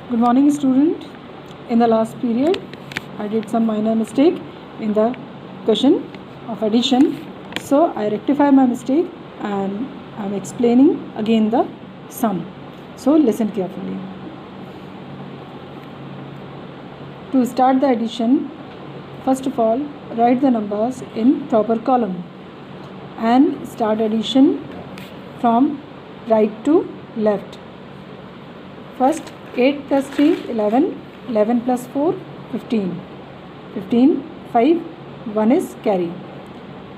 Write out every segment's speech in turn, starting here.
Good morning, student. In the last period, I did some minor mistake in the question of addition. So I rectify my mistake and I am explaining again the sum. So listen carefully. To start the addition, first of all, write the numbers in proper column and start addition from right to left. First, 8 plus 3, 11, 11 plus 4, 15, 15, 5, 1 is carry,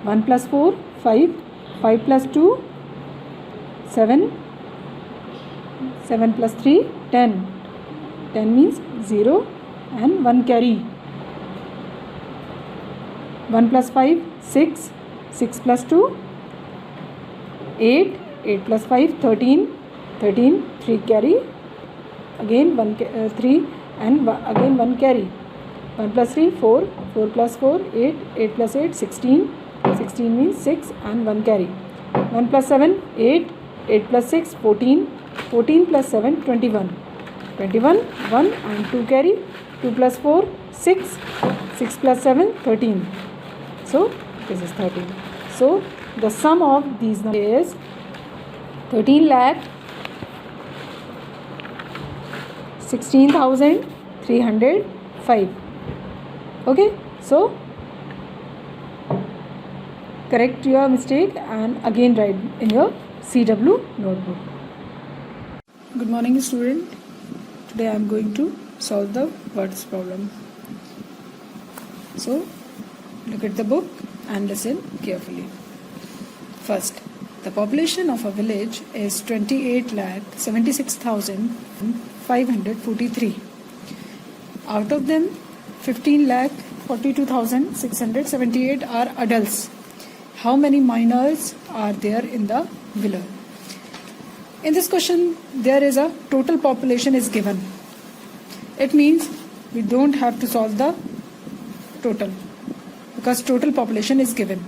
1 plus 4, 5, 5 plus 2, 7, 7 plus 3, 10, 10 means 0 and 1 carry, 1 plus 5, 6, 6 plus 2, 8, 8 plus 5, 13, 13, 3 carry, again 3 and again 1 carry, 1 plus 3, 4, 4 plus 4, 8, 8 plus 8, 16, 16 means 6 and 1 carry, 1 plus 7, 8, 8 plus 6, 14, 14 plus 7, 21, 21, 1 and 2 carry, 2 plus 4, 6, 6 plus 7, 13. So this is 13. So the sum of these numbers is 13 lakh 16,305. Okay, so correct your mistake and again write in your CW notebook. Good morning, student. Today I am going to solve the words problem. So look at the book and listen carefully. First, the population of a village is 28,76,543. Out of them, 15,42,678 are adults. How many minors are there in the village? In this question, there is a total population is given. It means we don't have to solve the total because total population is given.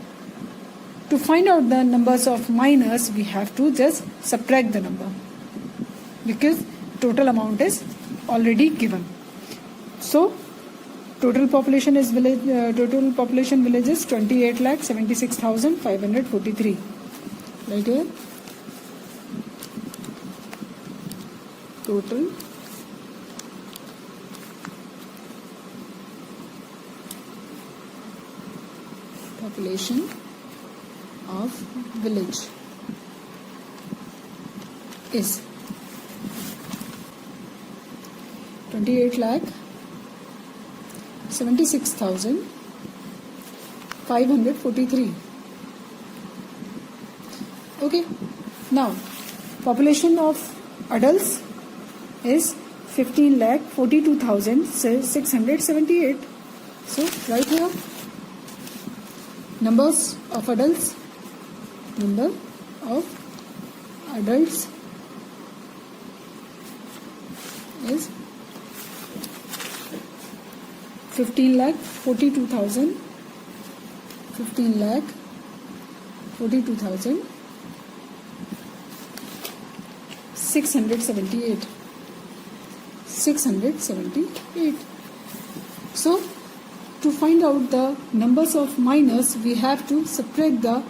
To find out the numbers of minors, we have to just subtract the number because total amount is already given. So total population is village. Total population village is 28,76,543. Right here. Total population of village is 28,76,543. Okay, now population of adults is 15,42,678. So right here, numbers of adults. Number of adults is 15,42,000. 15,42,678. 678. So to find out the numbers of minors, we have to subtract the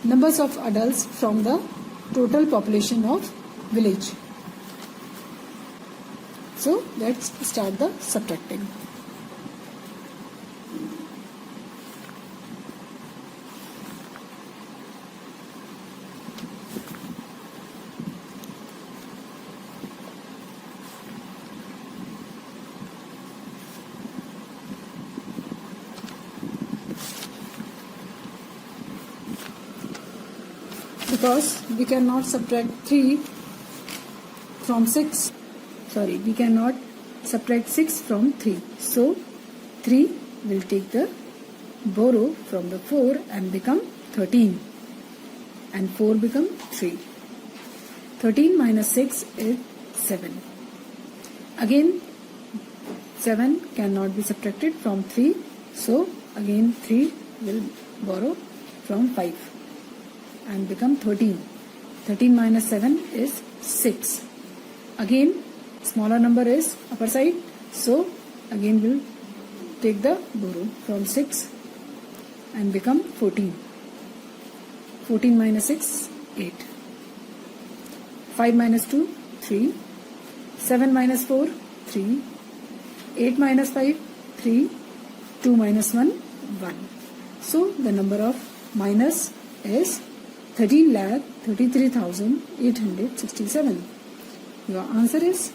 numbers of adults from the total population of village. So let's start the subtracting. Because we cannot subtract 3 from 6. We cannot subtract 6 from 3. So 3 will take the borrow from the 4 and become 13. And 4 become 3. 13 minus 6 is 7. Again 7 cannot be subtracted from 3. So again 3 will borrow from 5. And become 13. 13 minus 7 is 6. Again Smaller number is upper side. So again we'll take the borrow from 6 and become 14. 14 minus 6, 8. 5 minus 2, 3. 7 minus 4, 3. 8 minus 5, 3. 2 minus 1, 1. So the number of minus is 13,33,867. Your answer is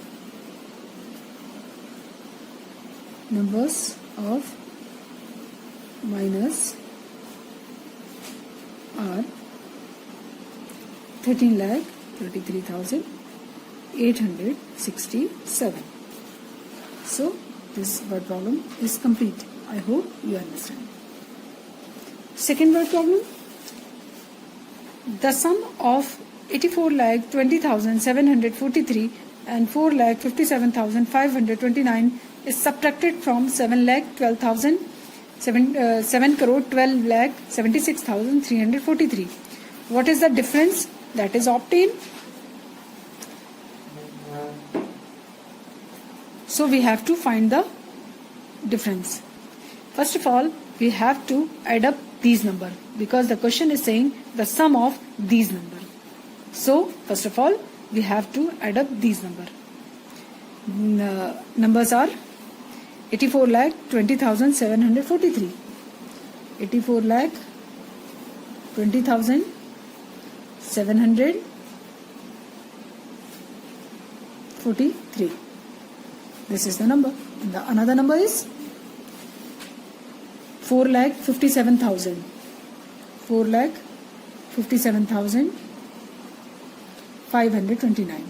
numbers of minus are 13,33,867. So this word problem is complete. I hope you understand. Second word problem. The sum of 84,20,743 and 4,57,529 is subtracted from 7,12,76,343. What is the difference that is obtained? So we have to find the difference. First of all, we have to add up these numbers because the question is saying the sum of these numbers. So first of all, we have to add up these numbers. Numbers are 84,20,743, 84,20,743. This is the number. The another number is 4,57,000. 4,57,529.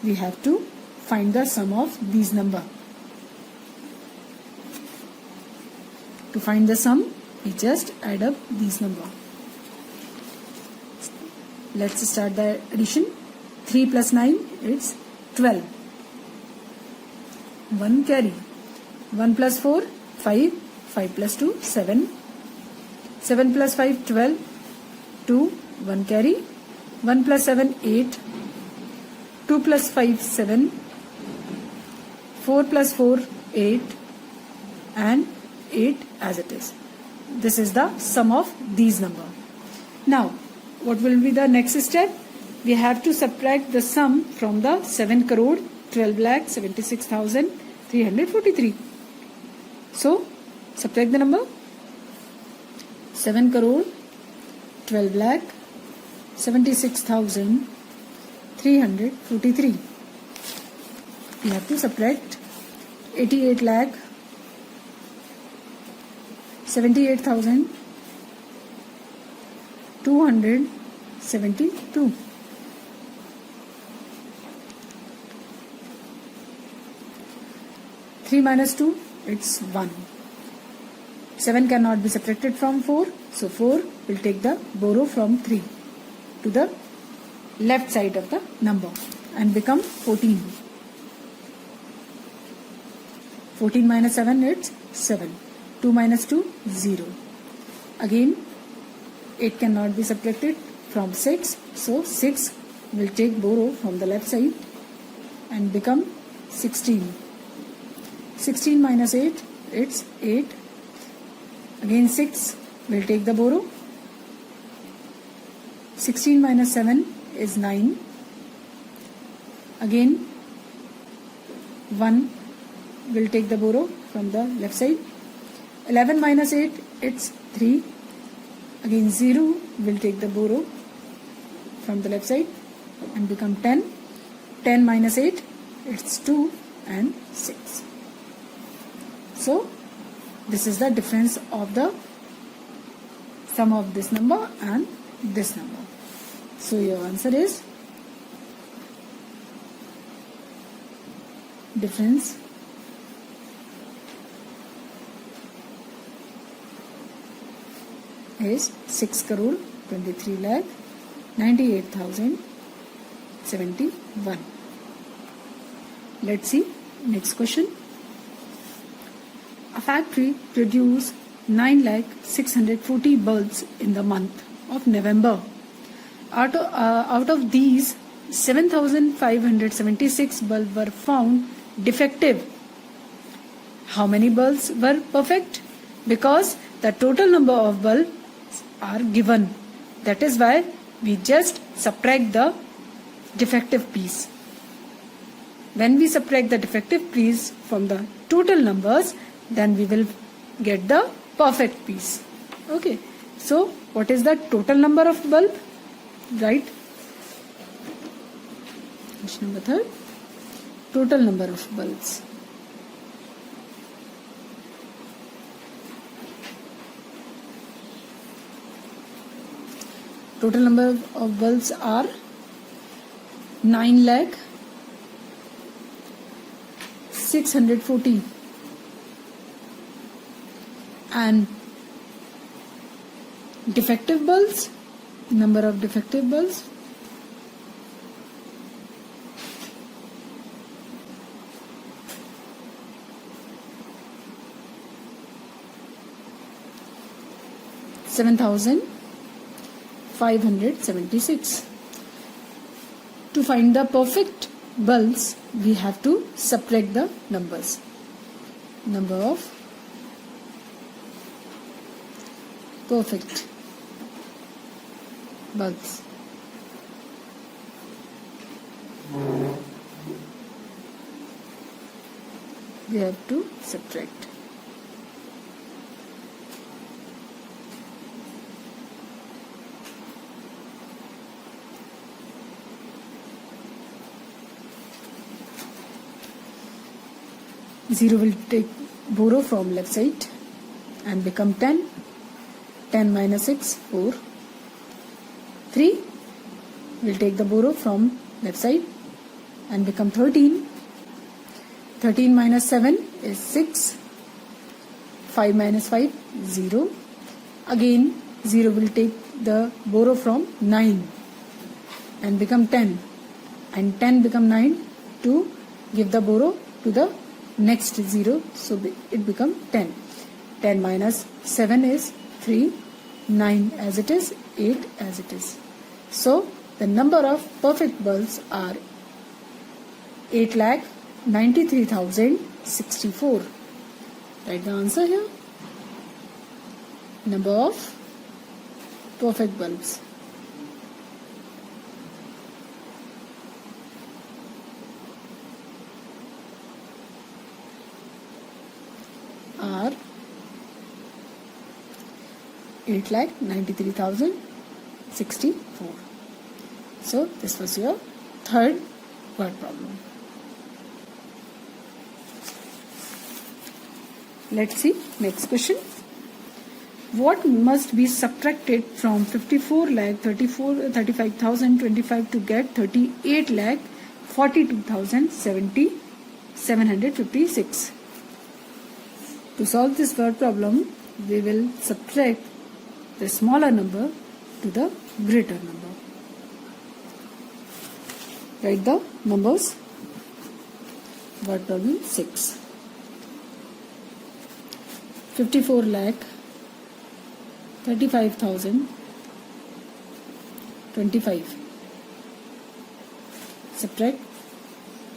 We have to find the sum of these numbers. To find the sum, we just add up these numbers. Let's start the addition. 3 plus 9 is 12. 1 carry. 1 plus 4, 5. 5 plus 2, 7. 7 plus 5, 12. 2, 1 carry. 1 plus 7, 8. 2 plus 5, 7. 4 plus 4, 8. And 8 as it is. This is the sum of these numbers. Now, what will be the next step? We have to subtract the sum from the 7 crore 12,76,343. So, subtract the number 7 crore 12,76,343. We have to subtract 88 lakh 78,272. 3 minus 2, it's 1. 7 cannot be subtracted from 4, so 4 will take the borrow from 3 to the left side of the number and become 14. 14 minus 7, it's 7. 2 minus 2, 0. Again, 8 cannot be subtracted from 6, so 6 will take borrow from the left side and become 16. 16 minus 8, it's 8. Again 6 will take the borrow. 16 minus 7 is 9. Again 1 will take the borrow from the left side. 11 minus 8, it's 3. Again 0 will take the borrow from the left side and become 10. 10 minus 8, it's 2 and 6. So, this is the difference of the sum of this number and this number. So, your answer is difference is 6 crore 23 lakh 98,071. Let's see next question. A factory produced 9,640 bulbs in the month of November. Out of these, 7,576 bulbs were found defective. How many bulbs were perfect? Because the total number of bulbs are given. That is why we just subtract the defective piece. When we subtract the defective piece from the total numbers, then we will get the perfect piece. Okay. So, what is the total number of bulb? Right. Question number 3. Total number of bulbs. Total number of bulbs are 9,640 and defective bulbs, number of defective bulbs, (7,576). To find the perfect bulbs, we have to subtract the numbers. Number of perfect bulbs. We have to subtract. Zero will take borrow from left side and become 10. 10 minus 6, 4. 3 will take the borrow from left side and become 13. 13 minus 7 is 6. 5 minus 5, 0. Again 0 will take the borrow from 9 and become 10. And 10 become 9 to give the borrow to the next 0. So it become 10. 10 minus 7 is 3. 9 as it is, 8 as it is. So the number of perfect bulbs are 8,93,064. Write the answer here. Number of perfect bulbs are 8,93,064. So this was your third word problem. Let's see next question. What must be subtracted from 54,35,025 to get 38,42,756? To solve this word problem, we will subtract the smaller number to the greater number. Write the numbers. Word problem 6. 54,35,025. Subtract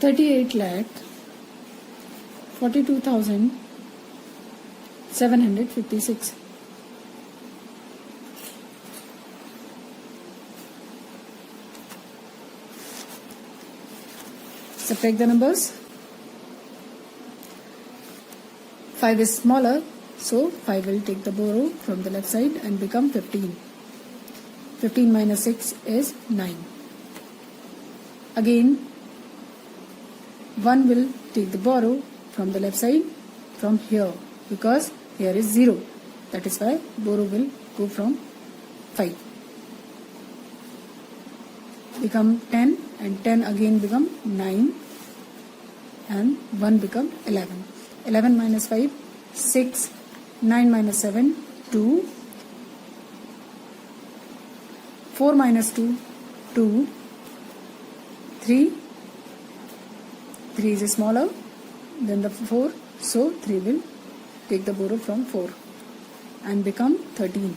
38,42,756. Subtract the numbers. 5 is smaller, so 5 will take the borrow from the left side and become 15. 15 minus 6 is 9. Again, 1 will take the borrow from the left side from here, because here is 0. That is why borrow will go from 5. Become 10, and 10 again become 9, and 1 become 11. 11 minus 5, 6. 9 minus 7, 2. 4 minus 2, 2. 3. 3 is smaller than the 4, so 3 will take the borrow from 4 and become 13.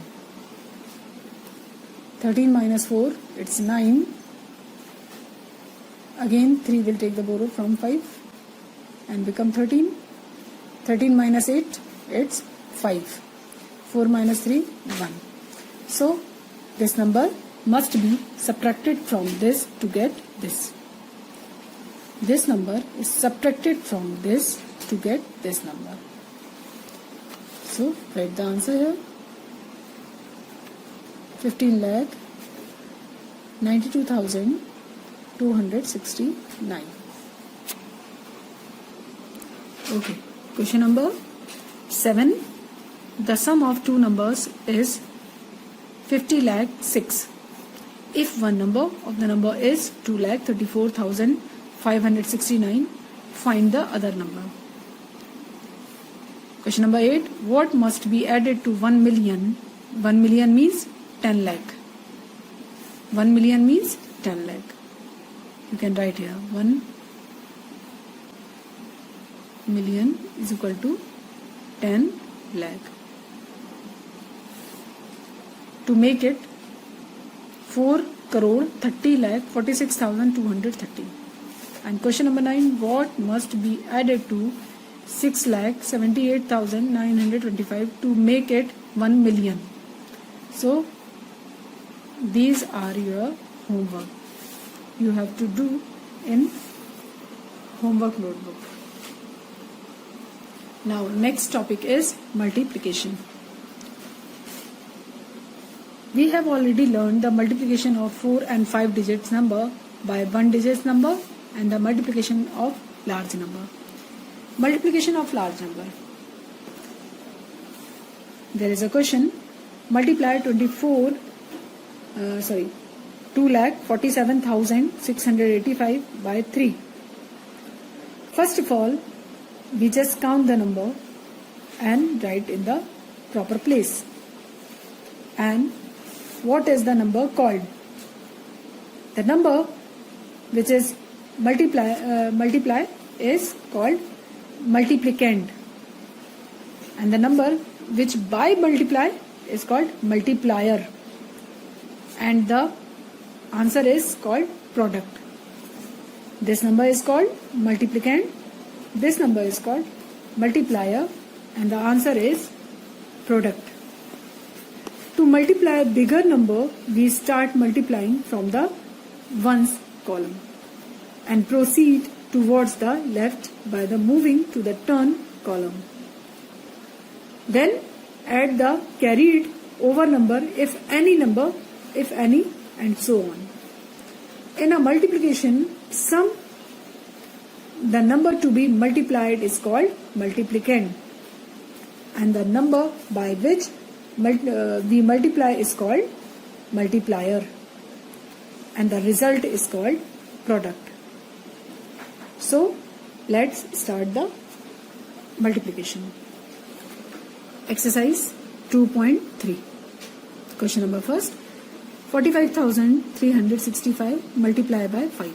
13 minus 4, it's 9. Again 3 will take the borrow from 5 and become 13. 13 minus 8, it's 5. 4 minus 3, 1. So this number must be subtracted from this to get this. This number is subtracted from this to get this number. So write the answer here. 15 lakh 92,269. Okay. Question number 7. The sum of two numbers is 50 lakh 6. If one number of the number is 2,34,569, find the other number. Question number 8. What must be added to 1 million? 1 million means 10 lakh. 1 million means 10 lakh. You can write here 1 million is equal to 10 lakh. To make it 4 crore 30 lakh 46,230. And question number 9. What must be added to 6 lakh 78,925 to make it 1 million? So these are your homework. You have to do in homework notebook. Now next topic is multiplication. We have already learned the multiplication of 4 and 5 digits number by 1 digit number and the multiplication of large number. Multiplication of large number. There is a question. Multiply 2,47,685 by 3. First of all, we just count the number and write in the proper place. And what is the number called? The number which is multiply is called multiplicand, and the number which by multiply is called multiplier, and the answer is called product. This number is called multiplicand, this number is called multiplier, and the answer is product. To multiply a bigger number, we start multiplying from the ones column and proceed towards the left by the moving to the turn column. Then add the carried over number if any, and so on. In a multiplication sum, the number to be multiplied is called multiplicand, and the number by which we multiply is called multiplier, and the result is called product. So let's start the multiplication. Exercise 2.3. Question number first. 45,365 multiply by 5.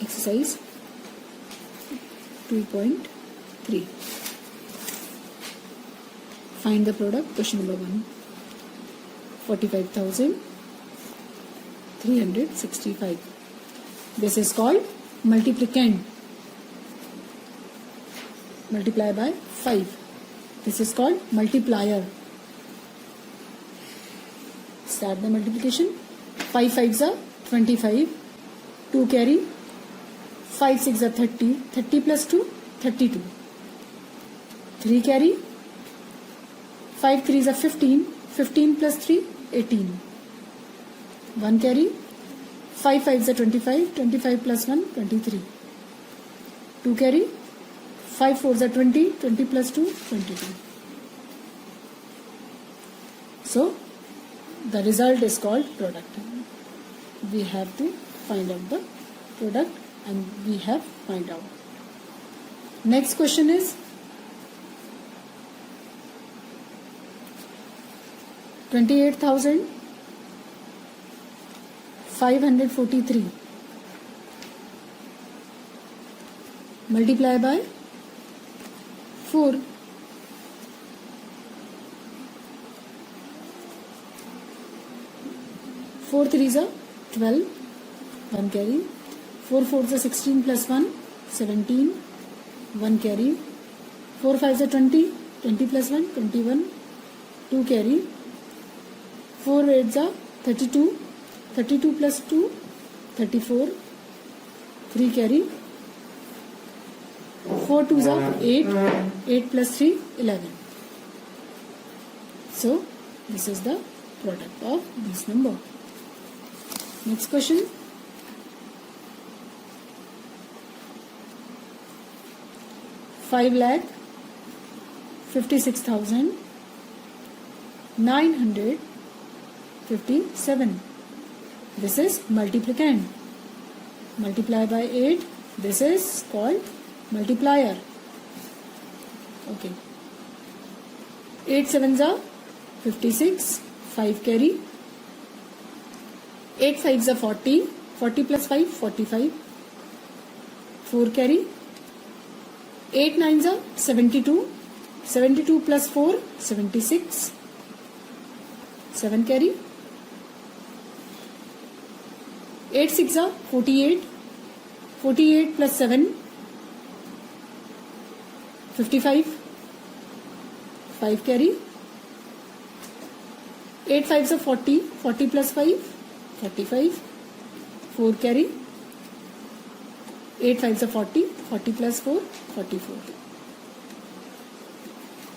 Exercise 2.3. Find the product. Question number 1. 45,365. This is called multiplicand. Multiply by 5. This is called multiplier. Start the multiplication. 5 5s are 25. 2 carry. 5 6 are 30. 30 plus 2, 32. 3 carry. 5 3s are 15. 15 plus 3, 18. 1 carry. 5 5s are 25. 25 plus 1, 23. 2 carry. 5 4s are 20. 20 plus 2, 22. So the result is called product. We have to find out the product, and we have find out. Next question is 28,543 multiply by 4. 4 3s are 12, 1 carry. 4 4s are 16 plus 1, 17, 1 carry. 4 5s are 20, 20 plus 1, 21, 2 carry. 4 8s are 32, 32 plus 2, 34, 3 carry. 4 2s are 8, 8 plus 3, 11. So, this is the product of this number. Next question. 5,56,957. This is multiplicand. Multiply by 8. This is called multiplier. Okay. 8 sevens are 56. 5 carry. 8 5s are 40. 40 plus 5, 45. 4 carry. 8 9s are 72. 72 plus 4, 76. 7 carry. 8 6 are 48. 48 plus 7, 55. 5 carry. 8 5s are 40. 40 plus 5, 45. 4 carry. 8 5s are 40. 40 plus 4, 44.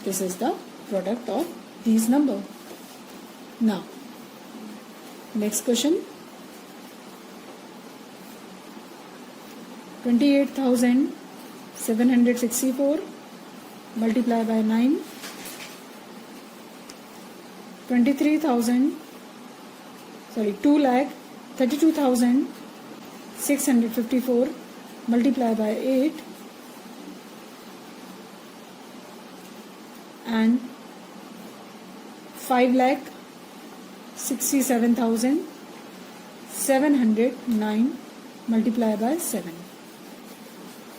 This is the product of these numbers. Now, next question. 28,764 multiply by 9. 2,32,654 multiply by 8 and 5,67,709 multiply by 7.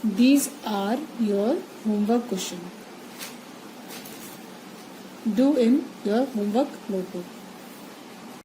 These are your homework questions. Do in your homework notebook.